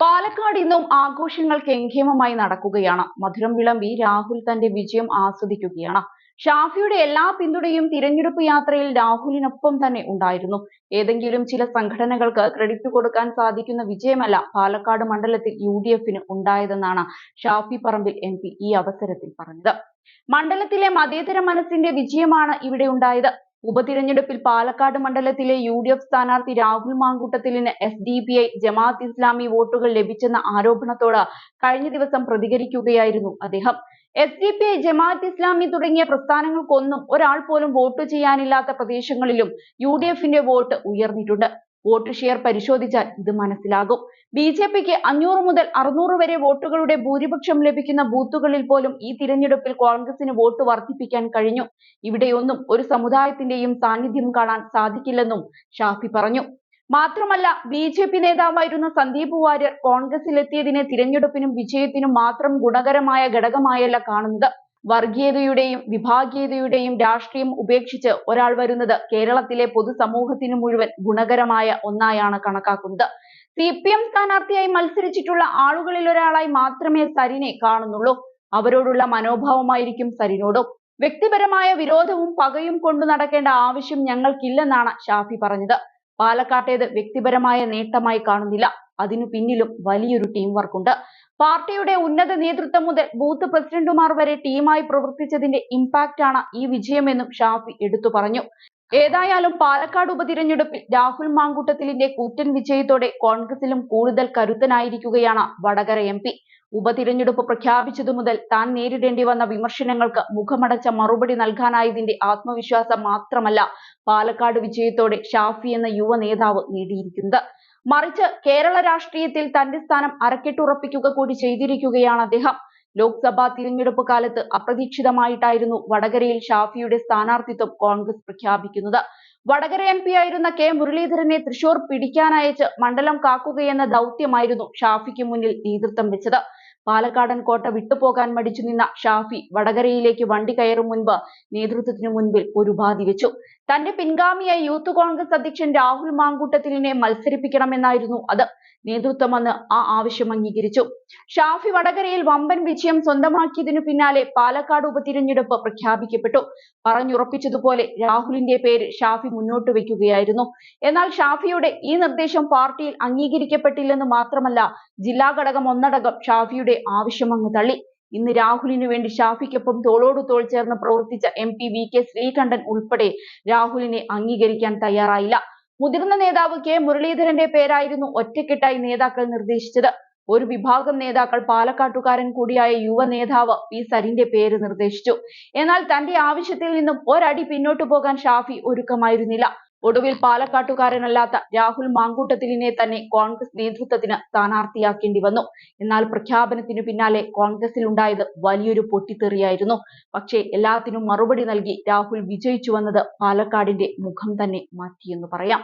പാലക്കാട് ഇന്നും ആഘോഷങ്ങൾ കെങ്കേമമായി നടക്കുകയാണ്. മധുരം വിളമ്പി രാഹുൽ തന്റെ വിജയം ആസ്വദിക്കുകയാണ്. ഷാഫിയുടെ എല്ലാ പിന്തുണയും തിരഞ്ഞെടുപ്പ് യാത്രയിൽ രാഹുലിനൊപ്പം തന്നെ ഉണ്ടായിരുന്നു. ഏതെങ്കിലും ചില സംഘടനകൾക്ക് ക്രെഡിറ്റ് കൊടുക്കാൻ സാധിക്കുന്ന വിജയമല്ല പാലക്കാട് മണ്ഡലത്തിൽ UDF-ന് ഉണ്ടായതെന്നാണ് ഷാഫി പറമ്പിൽ MP ഈ അവസരത്തിൽ പറഞ്ഞത്. മണ്ഡലത്തിലെ മതേതര മനസ്സിന്റെ വിജയമാണ് ഇവിടെ ഉണ്ടായത്. ഉപതിരഞ്ഞെടുപ്പിൽ പാലക്കാട് മണ്ഡലത്തിലെ UDF സ്ഥാനാർത്ഥി രാഹുൽ മാങ്കൂട്ടത്തിലിന് SDPI ജമാഅത്ത് ഇസ്ലാമി വോട്ടുകൾ ലഭിച്ചെന്ന ആരോപണത്തോട് കഴിഞ്ഞ ദിവസം പ്രതികരിക്കുകയായിരുന്നു അദ്ദേഹം. SDPI ജമാഅത്ത് ഇസ്ലാമി തുടങ്ങിയ പ്രസ്ഥാനങ്ങൾക്കൊന്നും ഒരാൾ പോലും വോട്ട് ചെയ്യാനില്ലാത്ത പ്രദേശങ്ങളിലും UDF-ന്റെ വോട്ട് ഉയർന്നിട്ടുണ്ട്. വോട്ട് ഷെയർ പരിശോധിച്ചാൽ ഇത് മനസ്സിലാകും. BJP-ക്ക് 500 മുതൽ 600 വരെ വോട്ടുകളുടെ ഭൂരിപക്ഷം ലഭിക്കുന്ന ബൂത്തുകളിൽ പോലും ഈ തിരഞ്ഞെടുപ്പിൽ കോൺഗ്രസിന് വോട്ട് വർദ്ധിപ്പിക്കാൻ കഴിഞ്ഞു. ഇവിടെയൊന്നും ഒരു സമുദായത്തിന്റെയും സാന്നിധ്യം കാണാൻ സാധിക്കില്ലെന്നും ഷാഫി പറഞ്ഞു. മാത്രമല്ല, BJP നേതാവായിരുന്ന സന്ദീപ് വാര്യർ കോൺഗ്രസിലെത്തിയതിനെ തിരഞ്ഞെടുപ്പിനും വിജയത്തിനും മാത്രം ഗുണകരമായ ഘടകമായല്ല കാണുന്നത്. വർഗീയതയുടെയും വിഭാഗീയതയുടെയും രാഷ്ട്രീയം ഉപേക്ഷിച്ച് ഒരാൾ വരുന്നത് കേരളത്തിലെ പൊതുസമൂഹത്തിന് മുഴുവൻ ഗുണകരമായ ഒന്നായാണ് കണക്കാക്കുന്നത്. CPM സ്ഥാനാർത്ഥിയായി മത്സരിച്ചിട്ടുള്ള ആളുകളിൽ ഒരാളായി മാത്രമേ സരിനെ കാണുന്നുള്ളൂ. അവരോടുള്ള മനോഭാവമായിരിക്കും സരിനോടും. വ്യക്തിപരമായ വിരോധവും പകയും കൊണ്ടു നടക്കേണ്ട ആവശ്യം ഞങ്ങൾക്കില്ലെന്നാണ് ഷാഫി പറഞ്ഞത്. പാലക്കാട്ടേത് വ്യക്തിപരമായ നേട്ടമായി കാണുന്നില്ല. അതിനു പിന്നിലും വലിയൊരു ടീം വർക്കുണ്ട്. പാർട്ടിയുടെ ഉന്നത നേതൃത്വം മുതൽ ബൂത്ത് പ്രസിഡന്റുമാർ വരെ ടീമായി പ്രവർത്തിച്ചതിന്റെ ഇമ്പാക്റ്റ് ആണ് ഈ വിജയമെന്നും ഷാഫി എടുത്തു പറഞ്ഞു. ഏതായാലും പാലക്കാട് ഉപതിരഞ്ഞെടുപ്പിൽ രാഹുൽ മാങ്കൂട്ടത്തിലിന്റെ കൂറ്റൻ വിജയത്തോടെ കോൺഗ്രസിലും കൂടുതൽ കരുത്തനായിരിക്കുകയാണ് വടകര MP. ഉപതിരഞ്ഞെടുപ്പ് പ്രഖ്യാപിച്ചതു മുതൽ താൻ നേരിടേണ്ടി വന്ന വിമർശനങ്ങൾക്ക് മുഖമടച്ച മറുപടി നൽകാനായതിന്റെ ആത്മവിശ്വാസം മാത്രമല്ല പാലക്കാട് വിജയത്തോടെ ഷാഫി എന്ന യുവ നേതാവ് നേടിയിരിക്കുന്നത്. മറിച്ച് കേരള രാഷ്ട്രീയത്തിൽ തന്റെ സ്ഥാനം അരക്കെട്ടുറപ്പിക്കുക കൂടി ചെയ്തിരിക്കുകയാണ് അദ്ദേഹം. ലോക്സഭാ തിരഞ്ഞെടുപ്പ് കാലത്ത് അപ്രതീക്ഷിതമായിട്ടായിരുന്നു വടകരയിൽ ഷാഫിയുടെ സ്ഥാനാർത്ഥിത്വം കോൺഗ്രസ് പ്രഖ്യാപിക്കുന്നത്. വടകര MP ആയിരുന്ന K മുരളീധരനെ തൃശൂർ പിടിക്കാനയച്ച് മണ്ഡലം കാക്കുകയെന്ന ദൗത്യമായിരുന്നു ഷാഫിക്ക് മുന്നിൽ നേതൃത്വം വെച്ചത്. പാലക്കാടൻ കോട്ട വിട്ടുപോകാൻ മടിച്ചു നിന്ന ഷാഫി വടകരയിലേക്ക് വണ്ടി കയറും മുൻപ് നേതൃത്വത്തിനു മുൻപിൽ ഒരു ഉപാധി വെച്ചു. തന്റെ പിൻഗാമിയായി യൂത്ത് കോൺഗ്രസ് അധ്യക്ഷൻ രാഹുൽ മാങ്കൂട്ടത്തിലിനെ മത്സരിപ്പിക്കണമെന്നായിരുന്നു അത്. നേതൃത്വം അന്ന് ആ ആവശ്യം അംഗീകരിച്ചു. ഷാഫി വടകരയിൽ വമ്പൻ വിജയം സ്വന്തമാക്കിയതിനു പിന്നാലെ പാലക്കാട് ഉപതിരഞ്ഞെടുപ്പ് പ്രഖ്യാപിക്കപ്പെട്ടു. പറഞ്ഞുറപ്പിച്ചതുപോലെ രാഹുലിന്റെ പേര് ഷാഫി മുന്നോട്ട് വെക്കുകയായിരുന്നു. എന്നാൽ ഷാഫിയുടെ ഈ നിർദ്ദേശം പാർട്ടിയിൽ അംഗീകരിക്കപ്പെട്ടില്ലെന്ന് മാത്രമല്ല, ജില്ലാ ഘടകം ഒന്നടങ്കം ഷാഫിയുടെ ആവശ്യം അങ്ങ് തള്ളി. ഇന്ന് രാഹുലിനു വേണ്ടി ഷാഫിക്കൊപ്പം തോളോട് തോൾ ചേർന്ന് പ്രവർത്തിച്ച MP VK ശ്രീകണ്ഠൻ ഉൾപ്പെടെ രാഹുലിനെ അംഗീകരിക്കാൻ തയ്യാറായില്ല. മുതിർന്ന നേതാവ് K മുരളീധരന്റെ പേരായിരുന്നു ഒറ്റക്കെട്ടായി നേതാക്കൾ നിർദ്ദേശിച്ചത്. ഒരു വിഭാഗം നേതാക്കൾ പാലക്കാട്ടുകാരൻ കൂടിയായ യുവ നേതാവ് P സരിന്റെ പേര് നിർദ്ദേശിച്ചു. എന്നാൽ തന്റെ ആവശ്യത്തിൽ നിന്നും ഒരടി പിന്നോട്ടു പോകാൻ ഷാഫി ഒരുക്കമായിരുന്നില്ല. ഒടുവിൽ പാലക്കാട്ടുകാരനല്ലാത്ത രാഹുൽ മാങ്കൂട്ടത്തിലിനെ തന്നെ കോൺഗ്രസ് നേതൃത്വത്തിന് സ്ഥാനാർത്ഥിയാക്കേണ്ടി വന്നു. എന്നാൽ പ്രഖ്യാപനത്തിനു പിന്നാലെ കോൺഗ്രസിൽ ഉണ്ടായത് വലിയൊരു പൊട്ടിത്തെറിയായിരുന്നു. പക്ഷേ എല്ലാത്തിനും മറുപടി നൽകി രാഹുൽ വിജയിച്ചു വന്നത് പാലക്കാടിന്റെ മുഖം തന്നെ മാറ്റിയെന്ന് പറയാം.